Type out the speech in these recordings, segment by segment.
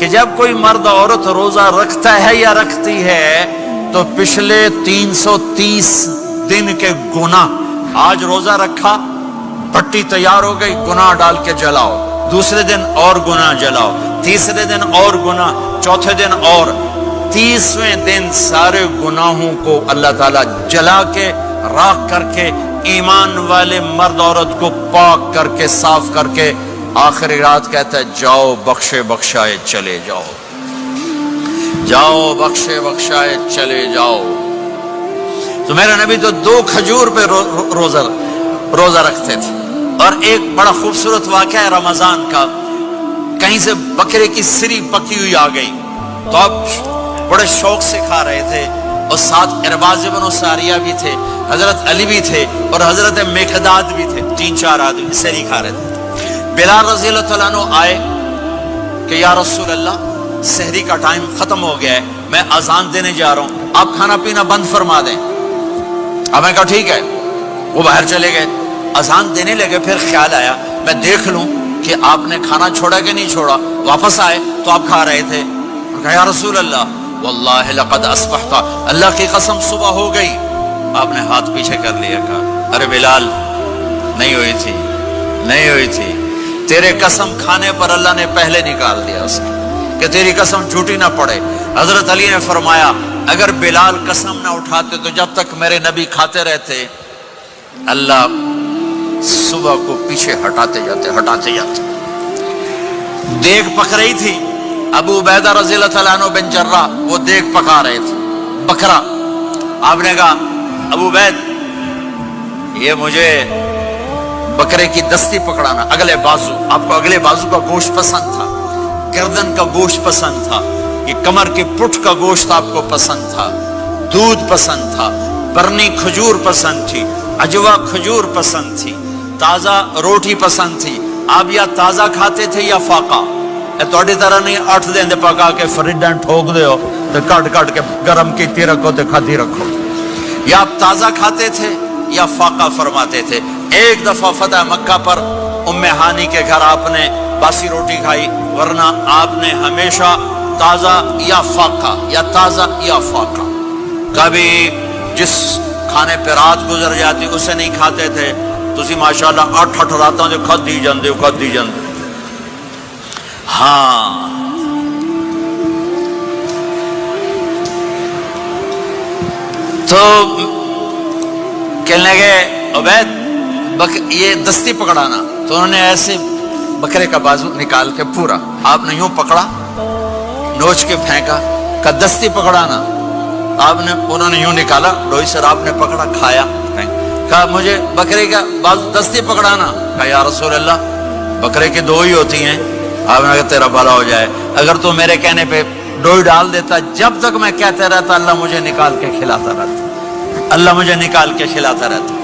کہ جب کوئی مرد عورت روزہ رکھتا ہے یا رکھتی ہے تو پچھلے 330 دن کے گناہ، آج روزہ رکھا، پٹی تیار ہو گئی، گناہ ڈال کے جلاؤ، دوسرے دن اور گناہ جلاؤ، تیسرے دن اور گناہ، چوتھے دن اور، 30ویں دن سارے گناہوں کو اللہ تعالیٰ جلا کے راکھ کر کے ایمان والے مرد عورت کو پاک کر کے صاف کر کے آخری رات کہتا ہے جاؤ بخشے بخشائے چلے جاؤ، جاؤ بخشے بخشائے چلے جاؤ۔ تو میرا نبی تو 2 کھجور پہ روزہ رکھتے تھے۔ اور ایک بڑا خوبصورت واقعہ ہے رمضان کا، کہیں سے بکرے کی سری پکی ہوئی آ گئی تو آپ بڑے شوق سے کھا رہے تھے، اور ساتھ ارباز بن ساریہ بھی تھے، حضرت علی بھی تھے اور حضرت مقداد بھی تھے، 3-4 آدمی سری کھا رہے تھے۔ بلال رضی اللہ عنہ آئے کہ یا رسول اللہ سحری کا ٹائم ختم ہو گیا ہے، میں اذان دینے جا رہا ہوں، آپ کھانا پینا بند فرما دیں۔ اب میں کہا ٹھیک ہے، وہ باہر چلے گئے، اذان دینے لگے، پھر خیال آیا میں دیکھ لوں کہ آپ نے کھانا چھوڑا کہ نہیں چھوڑا، واپس آئے تو آپ کھا رہے تھے۔ کہا یا رسول اللہ واللہ لقد اصبحت، اللہ کی قسم صبح ہو گئی۔ آپ نے ہاتھ پیچھے کر لیا، کہا ارے بلال نہیں ہوئی تھی، نہیں ہوئی تھی، تیرے قسم کھانے پر اللہ نے پہلے نکال دیا اس کہ تیری قسم جھوٹی نہ پڑے۔ حضرت علی نے فرمایا اگر بلال قسم نہ اٹھاتے تو جب تک میرے نبی کھاتے رہتے اللہ صبح کو پیچھے ہٹاتے جاتے۔ دیگ پک رہی تھی، ابو عبیدہ رضی اللہ تعالیٰ عنہ بن جراح وہ دیگ پکا رہے تھے، بکرا۔ آپ نے کہا ابو عبید یہ مجھے بکرے کی دستی پکڑانا، اگلے بازو، آپ کو اگلے بازو کا گوشت پسند تھا، گردن کا گوشت پسند تھا، یہ کمر کے پٹھ کا گوشت آپ کو پسند تھا، دودھ پسند تھا، برنی کھجور پسند تھی، عجوا کھجور پسند تھی، تازہ روٹی پسند تھی۔ آپ یا تازہ کھاتے تھے یا فاقہ، توڑی طرح نہیں 8 دن دے پکا کے فریڈن ٹھوک دے ہو تو کٹ کے گرم کیتی رکھو تو کھاتی رکھو، یا آپ تازہ کھاتے تھے یا فاقہ فرماتے تھے۔ ایک دفعہ فتح مکہ پر ام ہانی کے گھر آپ نے باسی روٹی کھائی، ورنہ آپ نے ہمیشہ تازہ یا فاقہ یا تازہ یا فاقہ، کبھی جس کھانے پہ رات گزر جاتی اسے نہیں کھاتے تھے۔ تسی ماشاءاللہ 8 راتوں جو کھد دی جاندے ہو۔ ہاں تو کہنے لگے عبید یہ دستی پکڑانا، تو انہوں نے ایسے بکرے کا بازو نکال کے پورا آپ نے یوں پکڑا، نوچ کے پھینکا، کہ دستی پکڑانا، انہوں نے یوں نکالا لوئی سر، آپ نے پکڑا، کھایا، کہا مجھے بکرے کا بازو دستی پکڑانا۔ کہا یا رسول اللہ بکرے کی 2 ہی ہوتی ہیں۔ آپ نے کہا تیرا بھلا ہو جائے، اگر تو میرے کہنے پہ ڈوئی ڈال دیتا، جب تک میں کہتے رہتا اللہ مجھے نکال کے کھلاتا رہتا، اللہ مجھے نکال کے کھلاتا رہتا۔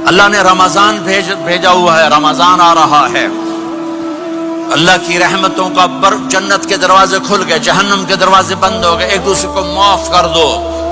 اللہ نے رمضان بھیجا ہوا ہے، رمضان آ رہا ہے، اللہ کی رحمتوں کا جنت کے دروازے کھل گئے، جہنم کے دروازے بند ہو گئے، ایک دوسرے کو معاف کر دو،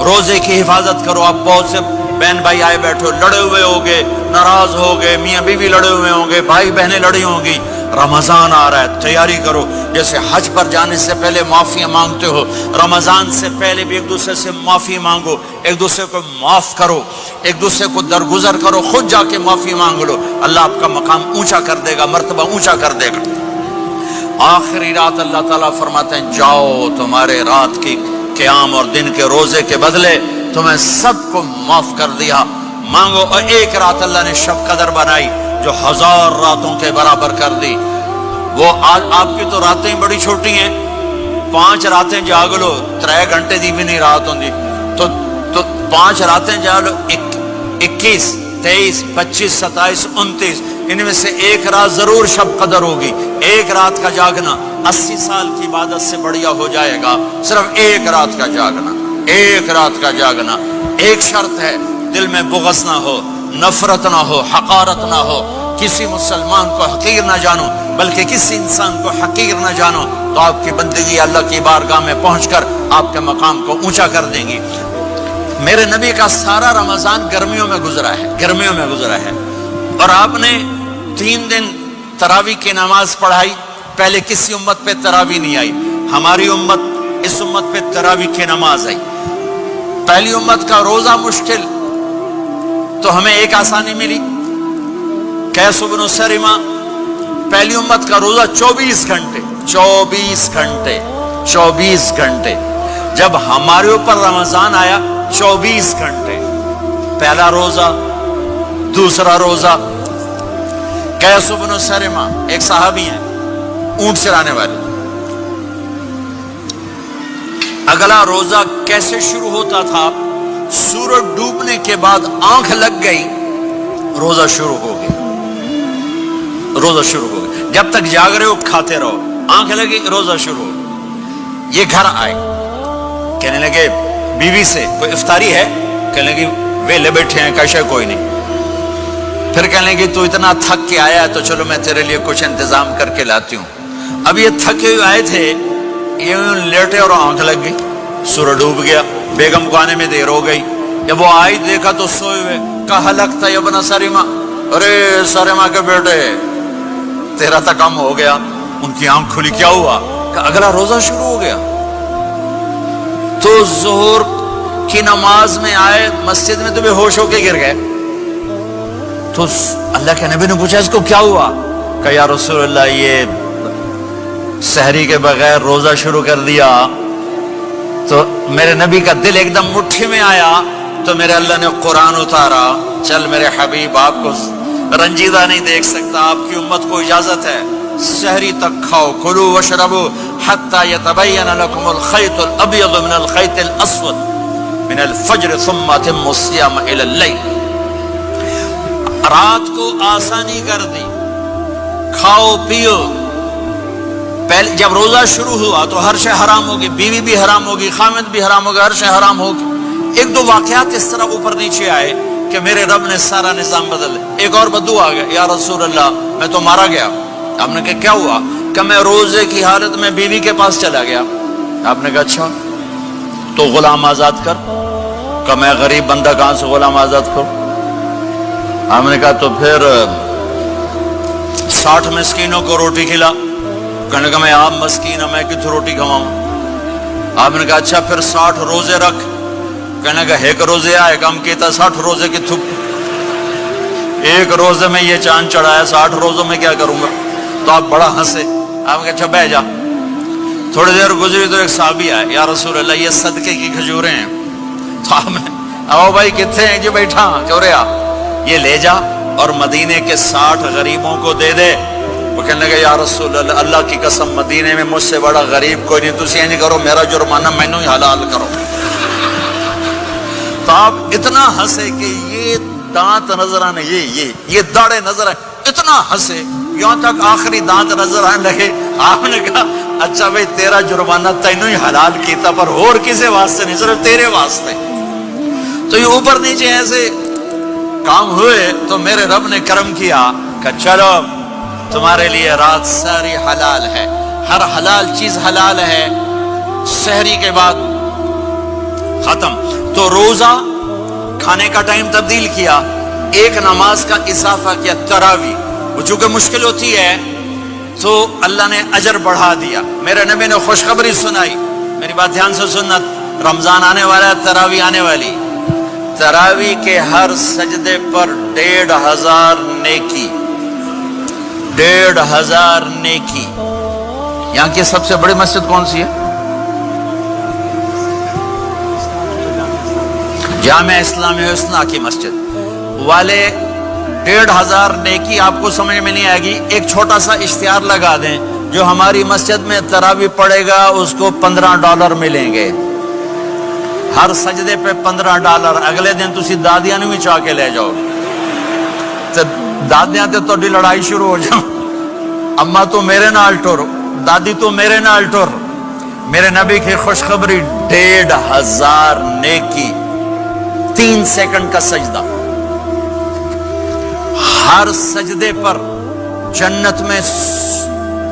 روزے کی حفاظت کرو۔ آپ بہت سے بہن بھائی آئے بیٹھو، لڑے ہوئے ہوگے، ناراض ہوگے، میاں بیوی لڑے ہوئے ہوں گے، بھائی بہنیں لڑی ہوں گی۔ رمضان آ رہا ہے، تیاری کرو، جیسے حج پر جانے سے پہلے معافیاں مانگتے ہو، رمضان سے پہلے بھی ایک دوسرے سے معافی مانگو، ایک دوسرے کو معاف کرو، ایک دوسرے کو درگزر کرو، خود جا کے معافی مانگ لو، اللہ آپ کا مقام اونچا کر دے گا، مرتبہ اونچا کر دے گا۔ آخری رات اللہ تعالیٰ فرماتے ہیں جاؤ، تمہارے رات کی قیام اور دن کے روزے کے بدلے تمہیں سب کو معاف کر دیا، مانگو۔ اور ایک رات اللہ نے شب قدر بنائی جو 1000 راتوں کے برابر کر دی۔ وہ آج آپ کی تو راتیں بڑی چھوٹی ہیں، 5 راتیں جاگ لو، 3 گھنٹے دی بھی نہیں رات ہوندی، تو 5 راتیں جاگ لو، 21 23 25 27 29، ان میں سے ایک رات ضرور شب قدر ہوگی۔ ایک رات کا جاگنا 80 سال کی عبادت سے بڑھیا ہو جائے گا، صرف ایک رات کا جاگنا، ایک رات کا جاگنا۔ ایک شرط ہے، دل میں بغض نہ ہو، نفرت نہ ہو، حقارت نہ ہو، کسی مسلمان کو حقیر نہ جانو، بلکہ کسی انسان کو حقیر نہ جانو، تو آپ کی بندگی اللہ کی بارگاہ میں پہنچ کر آپ کے مقام کو اونچا کر دیں گی۔ میرے نبی کا سارا رمضان گرمیوں میں گزرا ہے، گرمیوں میں گزرا ہے، اور آپ نے 3 دن تراویح کی نماز پڑھائی۔ پہلے کسی امت پہ تراویح نہیں آئی، ہماری امت اس امت پہ تراویح کی نماز آئی. پہلی امت کا روزہ مشکل تو ہمیں ایک آسانی ملی. قیس بن سرمہ پہلی امت کا روزہ 24 گھنٹے 24 گھنٹے 24 گھنٹے. جب ہمارے اوپر رمضان آیا 24 گھنٹے. پہلا روزہ دوسرا روزہ. قیس بن سرمہ ایک صحابی ہیں اونٹ چرانے والے. اگلا روزہ کیسے شروع ہوتا تھا؟ سورج ڈوبنے کے بعد آنکھ لگ گئی روزہ شروع ہو گیا. روزہ شروع ہو گیا. جب تک جاگ رہے ہو کھاتے رہو. آنکھ لگی روزہ شروع ہو. یہ گھر آئے کہنے لگے بیوی سے کوئی افطاری ہے؟ کہنے لگے ویلے بیٹھے ہیں کیسے کوئی نہیں. پھر کہنے لگے تو اتنا تھک کے آیا ہے تو چلو میں تیرے لیے کچھ انتظام کر کے لاتی ہوں. اب یہ تھکے ہوئے آئے تھے یہ لیٹے اور آنکھ لگ گئی. سورج ڈوب گیا. بیگم کو آنے میں دیر ہو گئی. جب وہ آئی دیکھا تو سوئے ہوئے. کہا لگتا ہے ابن سرمہ. ارے سرمہ کے بیٹے تیرا تو کم ہو گیا. ان کی آنکھ کھلی. کیا ہوا؟ کہ اگلا روزہ شروع ہو گیا. تو ظہر کی نماز میں آئے مسجد میں تو بے ہوش ہو کے گر گئے. تو اللہ کے نبی نے پوچھا اس کو کیا ہوا؟ کہ یا رسول اللہ یہ سحری کے بغیر روزہ شروع کر دیا. تو میرے نبی کا دل ایک دم مٹھی میں آیا. تو میرے اللہ نے قرآن اتارا. چل میرے حبیب آپ کو رنجیدہ نہیں دیکھ سکتا. آپ کی امت کو اجازت ہے سحری تک کھاؤ. کلوا واشربوا حتی یتبین لکم الخیط الابیض من الخیط الاسود من الفجر ثم اتموا الصیام الی اللیل. رات کو آسانی کر دی. کھاؤ پیو. پہلے جب روزہ شروع ہوا تو ہر شے حرام ہوگی. بیوی بھی حرام ہوگی, خامد بھی حرام ہوگا, ہر شے حرام ہوگی. ایک دو واقعات اس طرح اوپر نیچے آئے کہ میرے رب نے سارا نظام بدل. ایک اور بدو آ گیا. یا رسول اللہ میں تو مارا گیا. آپ نے کہا کیا ہوا؟ کہ میں روزے کی حالت میں بیوی کے پاس چلا گیا. آپ نے کہا اچھا تو غلام آزاد کر. کہ میں غریب بندہ کہاں سے غلام آزاد کروں؟ آپ نے کہا تو پھر 60 مسکینوں کو روٹی کھلا. کہنے کا میں آپ مسکین ہوں میں کتوں روٹی کھواؤں؟ آپ نے کہا اچھا پھر 60 روزے رکھ. کہنے کا ایک روزے آئے کم کیتا 60 روزے کی تھپ. ایک روزے میں یہ چاند چڑھایا 60 روزوں میں کیا کروں گا؟ تو آپ بڑا ہنسے. آپ نے کہا اچھا بہ جا. تھوڑی دیر گزری تو ایک صحابی آئے. یا رسول اللہ یہ صدقے کی کھجوریں ہیں. تو آپ نے آؤ بھائی کتنے ہیں؟ جی بیٹھا کیوں رہا. یہ لے جا اور مدینے کے 60 غریبوں کو دے دے. وہ کہنے لگا یا رسول اللہ اللہ کی قسم مدینے میں مجھ سے بڑا غریب کوئی نہیں. تسی نہیں کرو میرا جرمانہ مینوں ہی حلال کرو. تو آپ اتنا ہنسے کہ یہ دانت نظر آنے یہ داڑے نظر آئے. اتنا ہنسے یہاں تک آخری دانت نظر آنے لگے. آپ نے کہا اچھا بھائی تیرا جرمانہ تینوں ہی حلال کیتا پر اور کسی واسطے نہیں صرف تیرے واسطے. تو یہ اوپر نیچے ایسے کام ہوئے تو میرے رب نے کرم کیا کہ چلو تمہارے لیے رات ساری حلال ہے. ہر حلال چیز حلال ہے. سحری کے بعد ختم. تو روزہ کھانے کا ٹائم تبدیل کیا. ایک نماز کا اضافہ کیا تراویح. وہ چونکہ مشکل ہوتی ہے تو اللہ نے اجر بڑھا دیا. میرے نبی نے خوشخبری سنائی. میری بات دھیان سے سننا. رمضان آنے والا ہے, تراویح آنے والی. تراویح کے ہر سجدے پر 1500 نیکی. 1500 نیکی. یہاں کی سب سے بڑی مسجد کون سی ہے؟ جامعہ اسلامی حسنہ کی مسجد والے. 1500 نیکی آپ کو سمجھ میں نہیں آئے گی. ایک چھوٹا سا اشتہار لگا دیں جو ہماری مسجد میں تراویح پڑے گا اس کو $15 ملیں گے. ہر سجدے پہ $15. اگلے دن تسی دادیاں نے بھی چاہ کے لے جاؤ. دادیاں تے تو لڑائی شروع ہو جاؤ. اما تو میرے نال ٹر, دادی تو میرے نال ٹر. میرے نبی کی خوشخبری 1500 نیکی. 3 سیکنڈ کا سجدہ. ہر سجدے پر جنت میں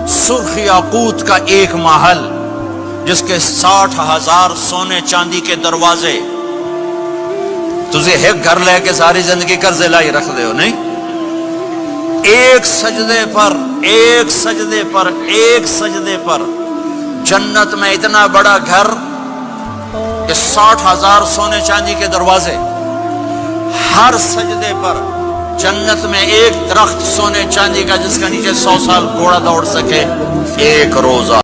سرخ یاقوت کا ایک محل جس کے 60,000 سونے چاندی کے دروازے. تجھے ایک گھر لے کے ساری زندگی قرضے لائی رکھ دے ہو نہیں. ایک سجدے پر جنت میں اتنا بڑا گھر کہ 60,000 سونے چاندی کے دروازے، ہر سجدے پر جنت میں ایک درخت سونے چاندی کا جس کا نیچے 100 سال گھوڑا دوڑ سکے، ایک روزہ